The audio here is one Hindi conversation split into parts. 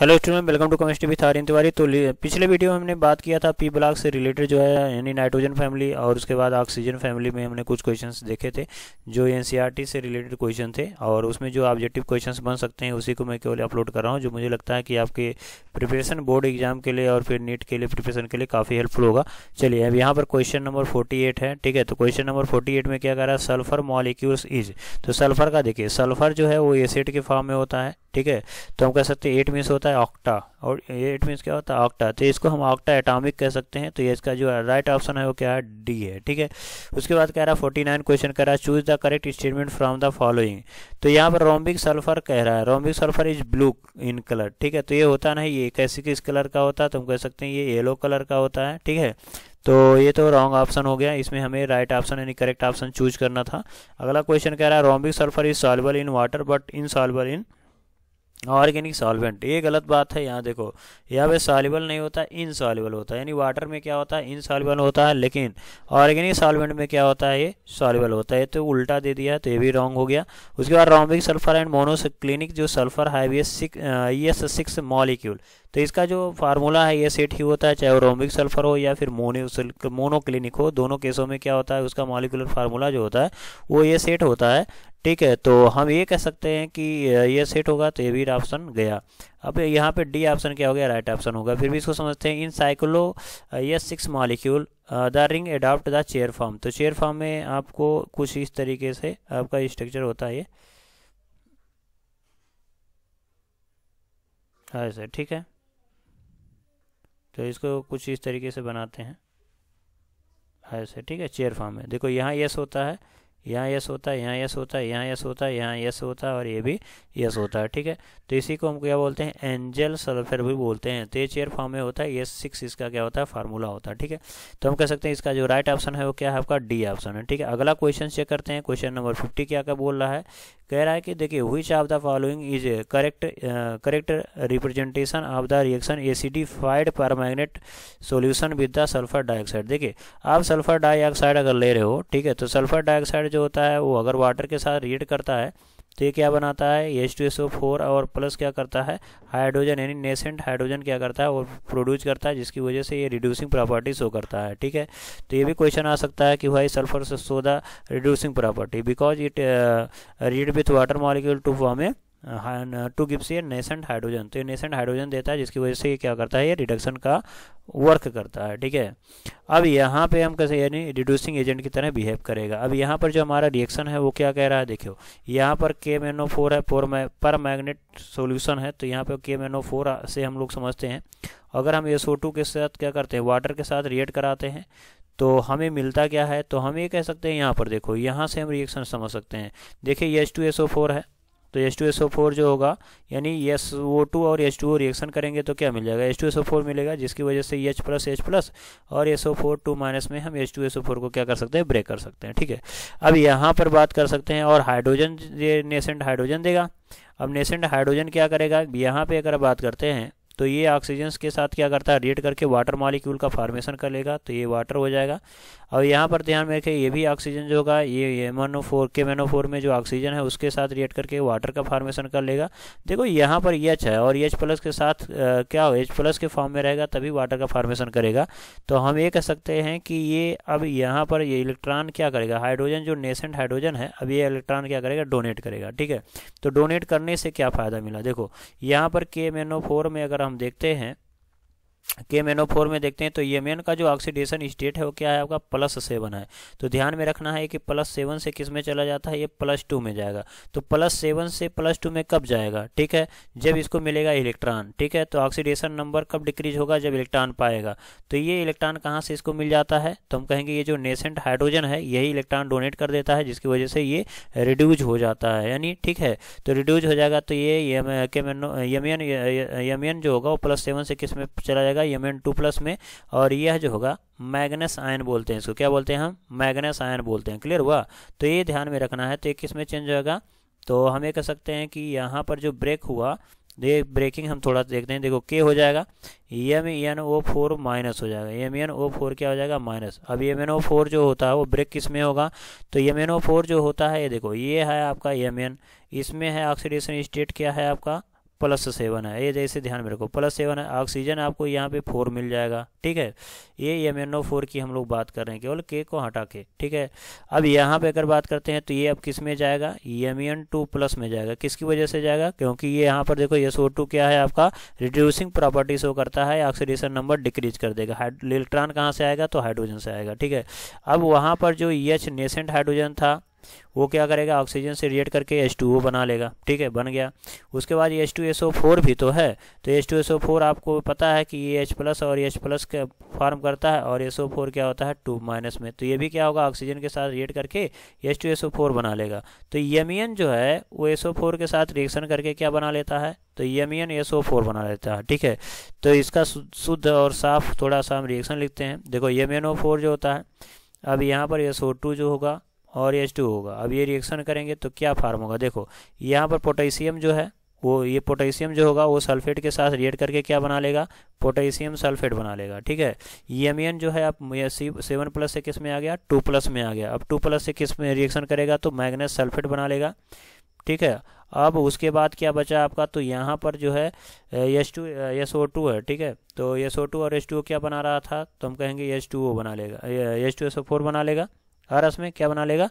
Hello student, welcome to chemistry with Aryan Tiwari. तो पिछले वीडियो में हमने बात किया था पी ब्लॉक से रिलेटेड जो है यानी नाइट्रोजन फैमिली और उसके बाद ऑक्सीजन फैमिली में हमने कुछ क्वेश्चंस देखे थे जो एनसीईआरटी से रिलेटेड क्वेश्चन थे और उसमें जो ऑब्जेक्टिव क्वेश्चंस बन सकते हैं उसी को मैं केवल अपलोड कर रहा हूं, जो मुझे लगता है कि आपके प्रिपरेशन बोर्ड एग्जाम के लिए और फिर नीट के लिए प्रिपरेशन के लिए काफ़ी हेल्पफुल होगा। चलिए अब यहाँ पर क्वेश्चन नंबर 48 है, ठीक है। तो क्वेश्चन नंबर 48 में क्या कर रहा है, सल्फर मॉलिक्यूल्स इज। तो सल्फर का देखिए, सल्फर जो है वो एसिड के फॉर्म में होता है, ठीक है। तो हम कह सकते हैं 8 मीन्स होता है ऑक्टा और 8 मीन्स क्या होता है ऑक्टा, तो इसको हम ऑक्टा एटॉमिक कह सकते हैं। तो ये इसका जो राइट ऑप्शन है वो क्या है, डी है, ठीक है। उसके बाद कह रहा है 49 क्वेश्चन कह रहा है choose the correct statement from the following. तो यहाँ पर रोम्बिक सल्फर कह रहा है, rhombic sulphur is blue in colour, ठीक है। तो ये होता नहीं, ये कैसे किस कलर का होता है, तो हम कह सकते हैं ये येलो कलर का होता है, ठीक है। तो ये तो रॉन्ग ऑप्शन हो गया, इसमें हमें राइट ऑप्शन यानी करेक्ट ऑप्शन चूज करना था। अगला क्वेश्चन कह रहा है rhombic sulphur is soluble in water but insoluble in organic solvent. ये गलत बात है, यहाँ देखो यहाँ पे सॉल्युबल नहीं होता, इनसॉल्युबल होता है। यानी वाटर में क्या होता है, इनसॉल्युबल होता है, लेकिन ऑर्गेनिक सॉल्वेंट में क्या होता है, ये सॉल्युबल होता है। तो उल्टा दे दिया है, तो ये भी रॉन्ग हो गया। उसके बाद रोम्बिक सल्फर एंड मोनोक्लिनिक जो सल्फर है ES6 मॉलिक्यूल, तो इसका जो फार्मूला है ये सेट ही होता है, चाहे वो रोम्बिक सल्फर हो या फिर मोनोक्लिनिक हो, दोनों केसों में क्या होता है, उसका मॉलिक्यूलर फार्मूला जो होता है वो ये सेट होता है, ठीक है। तो हम ये कह सकते हैं कि ये सेट होगा, तो ये भी ऑप्शन गया। अब यहाँ पे डी ऑप्शन क्या हो गया, राइट ऑप्शन होगा। फिर भी इसको समझते हैं, in cyclo ES6 molecule the ring adopt the chair form. तो चेयर फॉर्म में आपको कुछ इस तरीके से आपका स्ट्रक्चर होता है, ये ऐसे, ठीक है। तो इसको कुछ इस तरीके से बनाते हैं ऐसे, ठीक है। चेयर फॉर्म में देखो यहाँ यस होता है, यहाँ यस होता है, यहाँ यस होता है, यहाँ यस होता है, यहाँ यस होता है और ये भी यस होता है, ठीक है। तो इसी को हम क्या बोलते हैं, एंजल सल्फर भी बोलते हैं। तो ये चेयर फॉर्म में होता है, ES6 इसका क्या होता है, फार्मूला होता है, ठीक है। तो हम कह सकते हैं इसका जो राइट ऑप्शन है वो क्या है, आपका डी ऑप्शन है, ठीक है। अगला क्वेश्चन चेक करते हैं, क्वेश्चन नंबर 50 क्या क्या बोल रहा है। कह रहा है कि देखिए which of the following is correct representation of the reaction acidified permanganate solution with the sulphur dioxide. देखिए आप सल्फर डाइऑक्साइड अगर ले रहे हो, ठीक है, तो सल्फर डाइऑक्साइड जो होता है वो अगर वाटर के साथ रिएक्ट करता है तो ये क्या बनाता है, H2SO4 और प्लस क्या करता है, हाइड्रोजन यानी नेसेंट हाइड्रोजन क्या करता है, वो प्रोड्यूस करता है, जिसकी वजह से ये रिड्यूसिंग प्रॉपर्टी शो करता है, ठीक है। तो ये भी क्वेश्चन आ सकता है कि भाई सल्फर से show the reducing property because it read with water molecule to form a to gives ये नेसेंट हाइड्रोजन। तो ये नेसेंट हाइड्रोजन देता है, जिसकी वजह से ये क्या करता है, ये रिडक्शन का वर्क करता है, ठीक है। अब यहाँ पे हम कैसे यानी रिड्यूसिंग एजेंट की तरह बिहेव करेगा। अब यहाँ पर जो हमारा रिएक्शन है वो क्या कह रहा है, देखो यहाँ पर KMnO4 है, पर मैग्नेट सॉल्यूशन है, तो यहाँ पे KMnO4 से हम लोग समझते हैं अगर हम SO2 के साथ क्या करते हैं, वाटर के साथ रिएक्ट कराते हैं तो हमें मिलता क्या है, तो हम ये कह सकते हैं यहाँ पर देखो यहाँ से हम रिएक्शन समझ सकते हैं। देखिए H2SO4 है, तो H2SO4 जो होगा यानी SO2 और H2O रिएक्शन करेंगे तो क्या मिल जाएगा, H2SO4 मिलेगा, जिसकी वजह से H+H+ और SO4 2- में हम H2SO4 को क्या कर सकते हैं, ब्रेक कर सकते हैं, ठीक है। अब यहाँ पर बात कर सकते हैं और हाइड्रोजन ये नेसेंट हाइड्रोजन देगा। अब नेसेंट हाइड्रोजन क्या करेगा, यहाँ पे अगर बात करते हैं तो ये ऑक्सीजन के साथ क्या करता है, रिएक्ट करके वाटर मॉलिक्यूल का फॉर्मेशन कर लेगा, तो ये वाटर हो जाएगा। और यहाँ पर ध्यान में रखें, ये भी ऑक्सीजन जो होगा ये KMnO4 में जो ऑक्सीजन है उसके साथ रिएक्ट करके वाटर का फॉर्मेशन कर लेगा। देखो यहाँ पर H है और H+ के साथ क्या हो, H+ के फॉर्म में रहेगा तभी वाटर का फॉर्मेशन करेगा। तो हम ये कह सकते हैं कि ये अब यहाँ पर ये इलेक्ट्रॉन क्या करेगा, हाइड्रोजन जो नेसेंट हाइड्रोजन है अब ये इलेक्ट्रॉन क्या करेगा, डोनेट करेगा, ठीक है। तो डोनेट करने से क्या फ़ायदा मिला, देखो यहाँ पर KMnO4 में अगर हम देखते हैं, KMnO4 में देखते हैं तो Mn का जो ऑक्सीडेशन स्टेट है वो क्या है, आपका +7 है। तो ध्यान में रखना है कि +7 से किस में चला जाता है, ये +2 में जाएगा। तो +7 से +2 में कब जाएगा, ठीक है, जब इसको मिलेगा इलेक्ट्रॉन, ठीक है। तो ऑक्सीडेशन नंबर कब डिक्रीज होगा, जब इलेक्ट्रॉन पाएगा। तो ये इलेक्ट्रॉन कहाँ से इसको मिल जाता है, तो हम कहेंगे ये जो नेसेंट हाइड्रोजन है यही इलेक्ट्रॉन डोनेट कर देता है, जिसकी वजह से ये रिड्यूज हो जाता है, यानी ठीक है। तो रिड्यूज हो जाएगा तो ये Mn जो होगा वो +7 से किस में चला जाएगा, Mn2+ में। और यह जो होगा मैग्नेस आयन बोलते हैं, इसको क्या बोलते हैं हम, मैग्नेस आयन बोलते हैं। क्लियर हुआ, तो ये ध्यान में रखना है। तो ये किस में चेंज होगा, तो हम ये कह सकते हैं कि यहाँ पर जो ब्रेक हुआ, ये ब्रेकिंग हम थोड़ा देखते हैं, देखो K हो जाएगा MnO4 माइनस हो जाएगा, MnO4 क्या हो जाएगा, माइनस। अब MnO4 जो होता है वो ब्रेक किस में होगा, तो MnO4 जो होता है ये देखो ये है आपका Mn, इसमें है ऑक्सीडेशन स्टेट क्या है आपका +7 है, ये जैसे ध्यान में रखो +7 है। ऑक्सीजन आपको यहाँ पे 4 मिल जाएगा, ठीक है। ये MnO4 की हम लोग बात कर रहे हैं, केवल K को हटा के, ठीक है। अब यहाँ पे अगर बात करते हैं तो ये अब किस में जाएगा, Mn2+ में जाएगा। किसकी वजह से जाएगा, क्योंकि ये यहाँ पर देखो SO2 क्या है आपका, रिड्यूसिंग प्रॉपर्टी शो करता है, ऑक्सीडेशन नंबर डिक्रीज कर देगा। इलेक्ट्रॉन कहाँ से आएगा, तो हाइड्रोजन से आएगा, ठीक है। अब वहाँ पर जो EH नेसेंट हाइड्रोजन था वो क्या करेगा, ऑक्सीजन से रिएक्ट करके H2O बना लेगा, ठीक है, बन गया। उसके बाद H2SO4 भी तो है, तो H2SO4 आपको पता है कि ये H+ और H+ के फॉर्म करता है, और SO4 क्या होता है 2- में, तो ये भी क्या होगा, ऑक्सीजन के साथ रिएक्ट करके H2SO4 बना लेगा। तो Mn जो है वो SO4 के साथ रिएक्शन करके क्या बना लेता है, तो MnSO4 बना लेता है, ठीक है। तो इसका शुद्ध और साफ थोड़ा सा हम रिएक्शन लिखते हैं। देखो MnO4 जो होता है, अब यहाँ पर SO2 जो होगा और H2 होगा। अब ये रिएक्शन करेंगे तो क्या फार्म होगा, देखो यहाँ पर पोटेशियम जो है वो, ये पोटेशियम जो होगा वो सल्फेट के साथ रिएक्ट करके क्या बना लेगा, पोटेशियम सल्फेट बना लेगा, ठीक है। Mn जो है अब 7+ से किस में आ गया, 2+ में आ गया। अब 2+ से किस में रिएक्शन करेगा, तो मैग्नेस सल्फेट बना लेगा, ठीक है। अब उसके बाद क्या बचा आपका, तो यहाँ पर जो है SO2 है, ठीक है। तो SO2 और H2O क्या बना रहा था, तो हम कहेंगे H2O बना लेगा, H2SO4 बना लेगा, और इसमें क्या बना लेगा,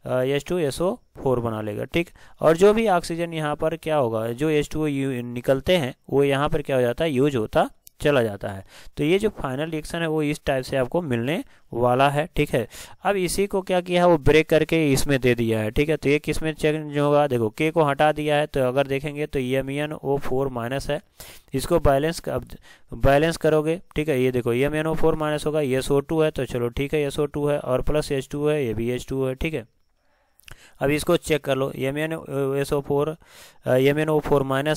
H2SO4 बना लेगा, ठीक। और जो भी ऑक्सीजन यहाँ पर क्या होगा, जो H2O निकलते हैं वो यहाँ पर क्या हो जाता है, यूज होता चला जाता है। तो ये जो फाइनल रिएक्शन है वो इस टाइप से आपको मिलने वाला है, ठीक है। अब इसी को क्या किया है, वो ब्रेक करके इसमें दे दिया है, ठीक है। तो ये किस में चेंज होगा, देखो K को हटा दिया है, तो अगर देखेंगे तो MnO4- है। इसको बैलेंस करोगे, ठीक है। ये देखो MnO4- होगा, ये SO2 है, तो चलो ठीक है, SO2 है, और प्लस H2 है, ये भी H2 है, ठीक है। अब इसको चेक कर लो, MnO4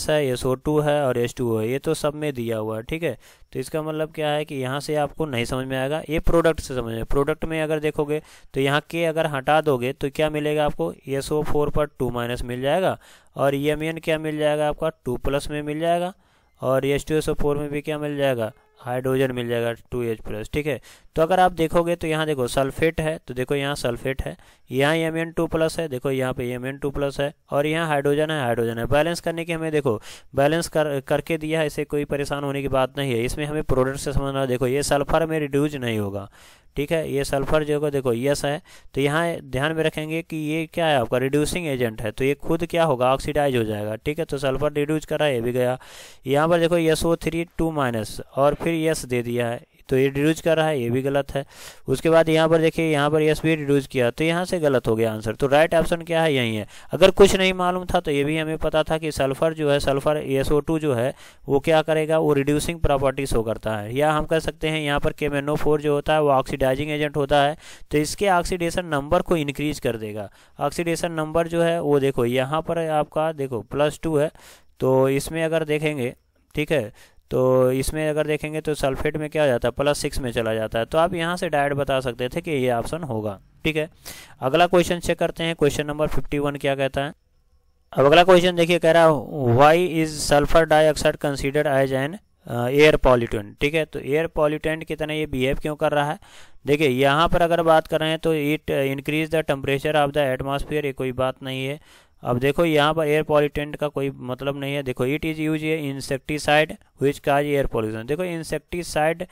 है, SO2 है और H2O है, ये तो सब में दिया हुआ है, ठीक है। तो इसका मतलब क्या है कि यहाँ से आपको नहीं समझ में आएगा, ये प्रोडक्ट से समझ में। प्रोडक्ट में अगर देखोगे तो यहाँ के अगर हटा दोगे तो क्या मिलेगा आपको, SO4 पर 2- मिल जाएगा, और Mn क्या मिल जाएगा आपका, 2+ में मिल जाएगा, और H2SO4 में भी क्या मिल जाएगा, हाइड्रोजन मिल जाएगा 2H+, ठीक है। तो अगर आप देखोगे तो यहाँ देखो सल्फेट है, तो देखो यहाँ सल्फेट है, यहाँ Mn2+ है, देखो यहाँ पे Mn2+ है, और यहाँ हाइड्रोजन है। बैलेंस करने की हमें देखो बैलेंस करके दिया है, इसे कोई परेशान होने की बात नहीं है। इसमें हमें प्रोडक्ट से समझना, देखो ये सल्फर में रिड्यूज नहीं होगा, ठीक है। ये सल्फर जो होगा देखो यस है, तो यहाँ ध्यान में रखेंगे कि ये क्या है आपका रिड्यूसिंग एजेंट है, तो ये खुद क्या होगा, ऑक्सीडाइज हो जाएगा, ठीक है। तो सल्फर रिड्यूज करा, ये भी गया। यहाँ पर देखो SO3 2- और फिर यस दे दिया है, तो ये रिड्यूज कर रहा है, ये भी गलत है। उसके बाद यहाँ पर देखिए, यहाँ पर यस भी रिड्यूज किया, तो यहाँ से गलत हो गया आंसर। तो राइट ऑप्शन क्या है, यही है। अगर कुछ नहीं मालूम था तो ये भी हमें पता था कि सल्फर जो है, सल्फर SO2 जो है वो क्या करेगा, वो रिड्यूसिंग प्रॉपर्टी शो करता है। या हम कह सकते हैं यहाँ पर KMnO4 जो होता है वो ऑक्सीडाइजिंग एजेंट होता है, तो इसके ऑक्सीडेशन नंबर को इंक्रीज कर देगा। ऑक्सीडेशन नंबर जो है वो देखो यहाँ पर आपका देखो +2 है, तो इसमें अगर देखेंगे, ठीक है, तो इसमें अगर देखेंगे तो सल्फेट में क्या हो जाता है, +6 में चला जाता है। तो आप यहाँ से डायरेक्ट बता सकते थे कि ये ऑप्शन होगा, ठीक है। अगला क्वेश्चन चेक करते हैं, क्वेश्चन नंबर 51 क्या कहता है। अब अगला क्वेश्चन देखिए, कह रहा है why is sulphur dioxide considered as an air pollutant, ठीक है। तो एयर पॉल्यूटेंट की तरह ये बिहेव क्यों कर रहा है, देखिए यहाँ पर अगर बात कर रहे हैं तो it increase the temperature of the atmosphere, ये कोई बात नहीं है। अब देखो यहाँ पर एयर पॉल्यूटेंट का कोई मतलब नहीं है। देखो it is use insecticide which cause air pollution, देखो इंसेक्टिसाइड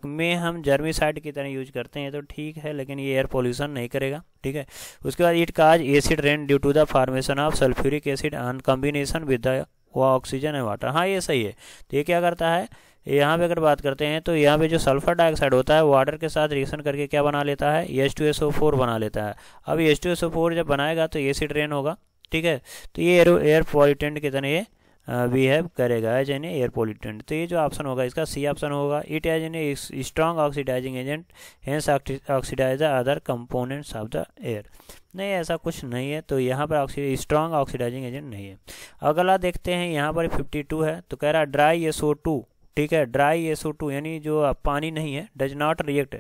में हम जर्मिसाइड की तरह यूज करते हैं, तो ठीक है, लेकिन ये एयर पॉल्यूशन नहीं करेगा, ठीक है। उसके बाद it cause acid rain due to the formation of sulphuric acid on combination with the oxygen and water, हाँ ये सही है। तो ये क्या करता है, यहाँ पे अगर बात करते हैं तो यहाँ पे जो सल्फर डाइऑक्साइड होता है वाटर के साथ रिएक्शन करके क्या बना लेता है, H2SO4 बना लेता है। अब H2SO4 जब बनाएगा तो एसिड रेन होगा, ठीक है। तो ये एयर पॉल्यूटेंट की तरह ये बिहेव करेगा एज एन एयर पॉल्यूटेंट। तो ये जो ऑप्शन होगा इसका सी ऑप्शन होगा, it as an strong oxidising agent hence oxidise the other components of the air. नहीं, ऐसा कुछ नहीं है, तो यहाँ पर स्ट्रॉन्ग ऑक्सीडाइजिंग एजेंट नहीं है। अगला देखते हैं, यहाँ पर 52 है, तो कह रहा है ड्राई SO2, ठीक है, ड्राई SO2 यानी जो पानी नहीं है, does not react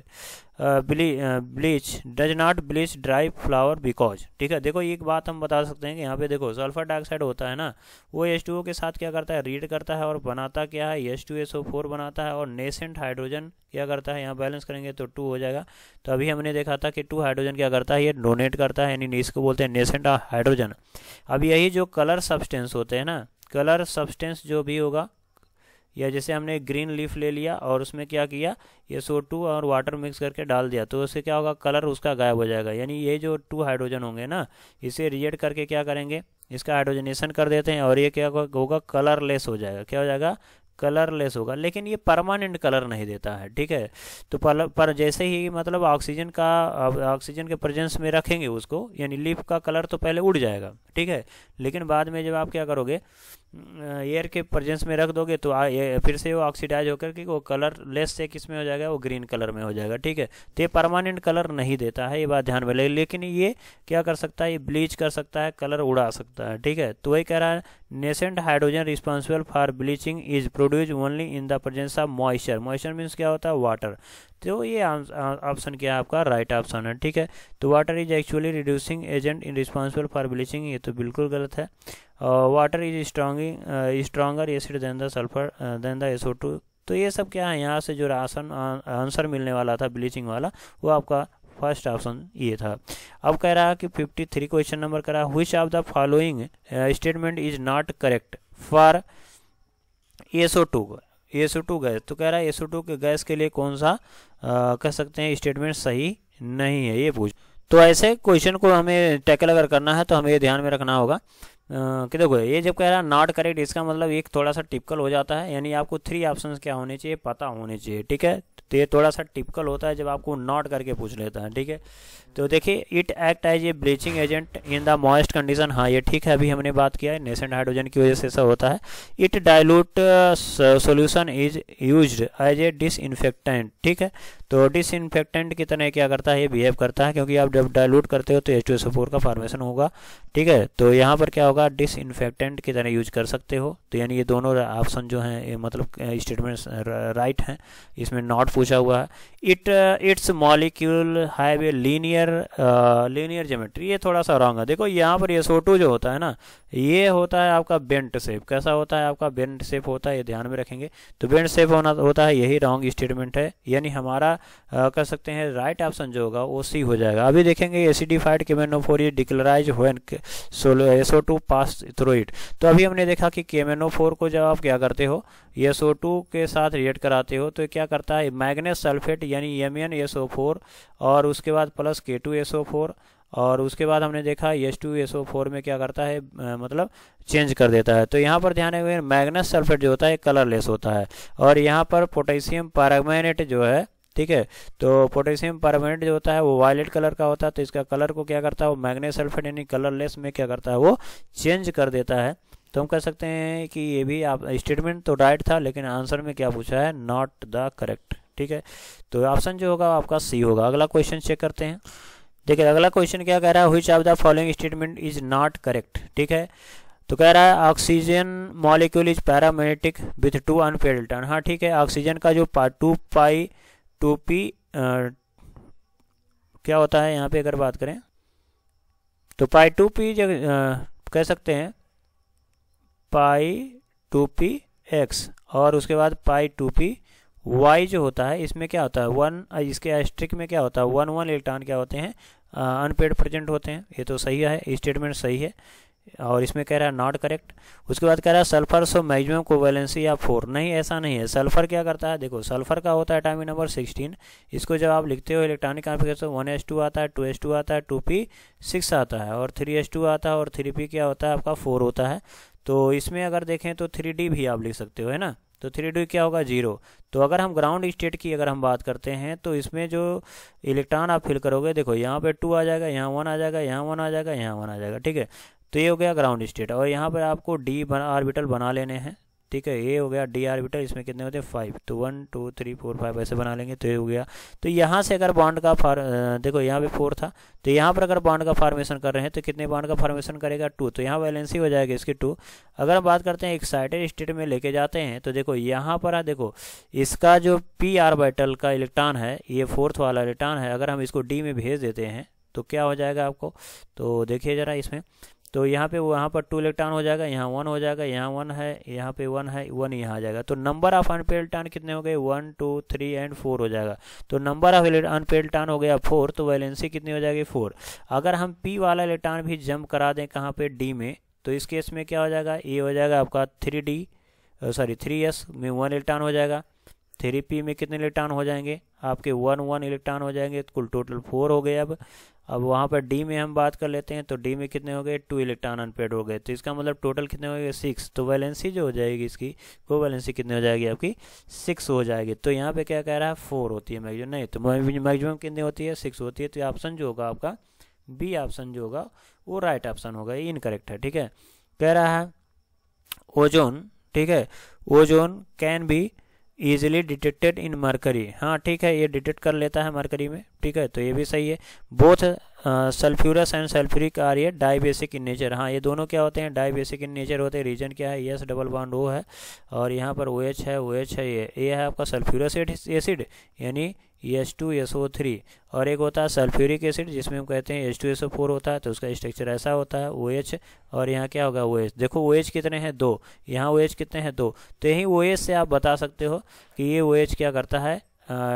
bleach does not bleach dry flower because, ठीक है। देखो एक बात हम बता सकते हैं कि यहाँ पे देखो सल्फर डाइऑक्साइड होता है ना, वो H2O के साथ क्या करता है, रिएक्ट करता है और बनाता क्या है, H2SO4 बनाता है, और नेसेंट हाइड्रोजन क्या करता है, यहाँ बैलेंस करेंगे तो 2 हो जाएगा। तो अभी हमने देखा था कि 2 हाइड्रोजन क्या करता है, ये डोनेट करता है, यानी इसको बोलते हैं नेसेंट हाइड्रोजन। अब यही जो कलर सब्सटेंस होते हैं ना, कलर सब्सटेंस जो भी होगा, या जैसे हमने ग्रीन लीफ ले लिया और उसमें क्या किया, SO2 और वाटर मिक्स करके डाल दिया, तो उससे क्या होगा, कलर उसका गायब हो जाएगा। यानी ये जो 2 हाइड्रोजन होंगे ना, इसे रिएक्ट करके क्या करेंगे, इसका हाइड्रोजनेशन कर देते हैं और ये क्या होगा, कलरलेस हो जाएगा। क्या हो जाएगा, कलरलेस होगा। लेकिन ये परमानेंट कलर नहीं देता है, ठीक है। तो पर जैसे ही मतलब ऑक्सीजन के प्रेजेंस में रखेंगे उसको, यानी लीफ का कलर तो पहले उड़ जाएगा, ठीक है। लेकिन बाद में जब आप क्या करोगे, एयर के प्रेजेंस में रख दोगे तो फिर से वो ऑक्सीडाइज होकर के वो कलर लेस से किस में हो जाएगा, वो ग्रीन कलर में हो जाएगा, ठीक है। तो ये परमानेंट कलर नहीं देता है, ये बात ध्यान में लगे। लेकिन ये क्या कर सकता है, ये ब्लीच कर सकता है, कलर उड़ा सकता है, ठीक है। तो वही कह रहा है, nascent hydrogen responsible for bleaching is produce only in the presence of moisture. Moisture means क्या होता है, वाटर। तो ये ऑप्शन क्या है आपका, राइट ऑप्शन है, ठीक है। तो water is actually reducing agent in responsible for bleaching, ये तो बिल्कुल गलत है। Water is stronger acid than the sulphur than the SO2। तो ये सब क्या है, यहाँ से जो आंसर मिलने वाला था ब्लीचिंग वाला, वो आपका फर्स्ट ऑप्शन ये था। अब कह रहा है कि 53 क्वेश्चन नंबर कह रहा है, which of the following statement is not correct for SO2 gas. तो कह रहा है SO2 के गैस के लिए कौन सा कह सकते हैं स्टेटमेंट सही नहीं है, ये पूछ। तो ऐसे क्वेश्चन को हमें टैकल अगर करना है तो हमें ये ध्यान में रखना होगा कि देखो, ये जब कह रहा है नॉट करेक्ट, इसका मतलब एक थोड़ा सा टिपिकल हो जाता है, यानी आपको 3 ऑप्शंस क्या होने चाहिए, पता होने चाहिए, ठीक है। तो ये थोड़ा सा टिपिकल होता है जब आपको नॉट करके पूछ लेता है, ठीक है। तो देखिए, it act as a bleaching agent in the moist condition, हाँ ये ठीक है, अभी हमने बात किया है, नेसेंट हाइड्रोजन की वजह से ऐसा होता है। It dilute solution is used as a disinfectant, ठीक है। तो डिसइंफेक्टेंट की तरह क्या करता है, ये बिहेव करता है, क्योंकि आप जब डाइल्यूट करते हो तो H2SO4 का फॉर्मेशन होगा, ठीक है। तो यहाँ पर क्या होगा, डिसइंफेक्टेंट की तरह यूज कर सकते हो। तो यानी ये दोनों ऑप्शन जो हैं, ये मतलब स्टेटमेंट्स राइट हैं, इसमें नॉट पूछा हुआ है। It's molecule have a linear geometry, ये थोड़ा सा रॉन्ग है। देखो यहाँ पर SO2 जो होता है ना, ये होता है आपका बेंट शेप। कैसा होता है आपका, बेंट शेप होता है, ये ध्यान में रखेंगे। तो बेंट शेप होता है, यही रॉन्ग स्टेटमेंट है, यानी हमारा कर सकते हैं राइट ऑप्शन जो होगा वो सी हो जाएगा। अभी देखेंगे एसिडिफाइड KMnO4 ये decolourise when SO2 pass through it. तो अभी हमने देखा कि KMnO4 को जब आप क्या करते हो, SO2 के साथ रिएक्ट कराते हो, तो क्या करता है, मैग्नेस सल्फेट यानी MnSO4 और उसके बाद प्लस K2SO4, और उसके बाद हमने देखा H2SO4 में क्या करता है, मतलब चेंज कर देता है। तो यहाँ पर ध्यान रखें, मैग्नेस सल्फेट जो होता है कलरलेस होता है, और यहाँ पर पोटेशियम परमैंगनेट जो है, ठीक है। तो पोटेशियम परमैंगनेट जो होता है वो वायलेट कलर का होता है, तो इसका कलर को क्या करता है, वो मैग्नेस सल्फेट यानी कलरलेस में क्या करता है, वो चेंज कर देता है। तो हम कह सकते हैं कि ये भी आप स्टेटमेंट तो राइट था, लेकिन आंसर में क्या पूछा है, नॉट द करेक्ट, ठीक है। तो ऑप्शन जो होगा आपका सी होगा। अगला क्वेश्चन चेक करते हैं। देखिए अगला क्वेश्चन क्या कह रहा है, which of the following statement is not correct, ठीक है। तो कह रहा है oxygen molecule is paramagnetic with 2 unpaired electron, हाँ ठीक है। ऑक्सीजन का जो 2p क्या होता है, यहाँ पे अगर बात करें तो π2p कह सकते हैं π2px, और उसके बाद π2py जो होता है, इसमें क्या होता है 1, इसके एस्ट्रिक में क्या होता है 1 इलेक्ट्रॉन क्या होते हैं, अनपेड प्रेजेंट होते हैं। ये तो सही है, स्टेटमेंट सही है, और इसमें कह रहा है नॉट करेक्ट। उसके बाद कह रहा है सल्फर सो मैक्सिमम कोवैलेंसी या 4, नहीं ऐसा नहीं है। सल्फर क्या करता है, देखो सल्फर का होता है एटॉमिक नंबर 16, इसको जब आप लिखते हो इलेक्ट्रॉनिक कॉन्फ़िगरेशन 1s2 आता है, 2s2 आता है, 2p6 आता है, और 3s2 आता है, और 3p क्या होता है आपका 4 होता है। तो इसमें अगर देखें तो 3d भी आप लिख सकते हो, है ना। तो 3d क्या होगा 0। तो अगर हम ग्राउंड स्टेट की अगर हम बात करते हैं, तो इसमें जो इलेक्ट्रॉन आप फिल करोगे, देखो यहाँ पे 2 आ जाएगा, यहाँ 1 आ जाएगा, यहाँ 1 आ जाएगा, यहाँ 1 आ जाएगा, ठीक है। तो ये हो गया ग्राउंड स्टेट, और यहाँ पर आपको डी ऑर्बिटल बना लेने हैं, ठीक है। ये हो गया डी ऑर्बिटल, इसमें कितने होते हैं 5, तो 1 2 3 4 5 ऐसे बना लेंगे, तो ये हो गया। तो यहाँ से अगर बॉन्ड का देखो यहाँ पे 4 था, तो यहाँ पर अगर बॉन्ड का फॉर्मेशन कर रहे हैं तो कितने बॉन्ड का फॉर्मेशन करेगा 2, तो यहाँ वैलेंसी हो जाएगी इसकी 2। अगर हम बात करते हैं एक्साइटेड स्टेट में लेके जाते हैं, तो देखो यहाँ पर देखो इसका जो p ऑर्बिटल का इलेक्ट्रॉन है, ये 4th वाला इलेक्ट्रॉन है, अगर हम इसको डी में भेज देते हैं तो क्या हो जाएगा आपको, तो देखिए ज़रा इसमें, तो यहाँ पे वहाँ पर 2 इलेक्ट्रॉन हो जाएगा, यहाँ 1 हो जाएगा, यहाँ 1 है, यहाँ पे 1 है, 1 यहाँ आ जाएगा। तो नंबर ऑफ अनपेयर्ड इलेक्ट्रॉन कितने हो गए 1 2 3 एंड 4 हो जाएगा। तो नंबर ऑफ अनपेयर्ड इलेक्ट्रॉन हो गया 4, तो वैलेंसी कितनी हो जाएगी 4। अगर हम p वाला इलेक्ट्रॉन भी जंप करा दें कहाँ पे डी में, तो इस केस में क्या हो जाएगा, ये हो जाएगा आपका 3S में 1 इलेक्ट्रॉन हो जाएगा, 3p में कितने इलेक्ट्रॉन हो जाएंगे आपके 1 इलेक्ट्रॉन हो जाएंगे, कुल टोटल 4 हो गए। अब वहाँ पर d में हम बात कर लेते हैं, तो d में कितने हो गए, 2 इलेक्ट्रॉन अनपेड हो गए, तो इसका मतलब टोटल कितने हो गए 6। तो वैलेंसी जो हो जाएगी इसकी कोवैलेंसी कितनी हो जाएगी आपकी 6 हो जाएगी। तो यहाँ पे क्या कह रहा है 4 होती है मैक्सिमम, नहीं तो मैक्सिमम कितनी होती है 6 होती है। तो ऑप्शन जो होगा आपका बी ऑप्शन जो होगा वो राइट ऑप्शन होगा, ये इनकरेक्ट है। ठीक है, कह रहा है ओजोन, ठीक है, ozone can be easily detected in mercury. हाँ ठीक है, ये डिटेक्ट कर लेता है मरकरी में, ठीक है, तो ये भी सही है। Both sulphurous and sulphuric are ये डाई बेसिक इन नेचर। हाँ ये दोनों क्या होते हैं, डाई बेसिक इन नेचर होते हैं। रीजन क्या है, यस डबल बॉन्ड ओ है और यहाँ पर ओ एच है, ये है आपका सल्फ्यूरस एसिड यानी H2SO3, और एक होता है सल्फ्यूरिक एसिड जिसमें हम कहते हैं H2SO4 होता है, तो उसका स्ट्रक्चर ऐसा होता है OH, और यहाँ क्या होगा OH। देखो OH कितने हैं 2, यहाँ OH कितने हैं 2, तो यही OH से आप बता सकते हो कि ये OH क्या करता है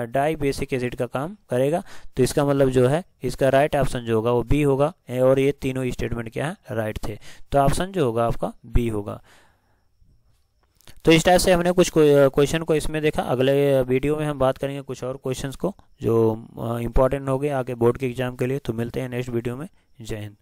डाई बेसिक एसिड का काम करेगा। तो इसका मतलब जो है इसका राइट ऑप्शन जो होगा वो बी होगा, और ये तीनों स्टेटमेंट क्या है राइट थे, तो ऑप्शन जो होगा आपका बी होगा। तो इस टाइप से हमने कुछ क्वेश्चन को इसमें देखा। अगले वीडियो में हम बात करेंगे कुछ और क्वेश्चंस को जो इंपॉर्टेंट हो गए आगे बोर्ड के एग्जाम के लिए। तो मिलते हैं नेक्स्ट वीडियो में। जय हिंद।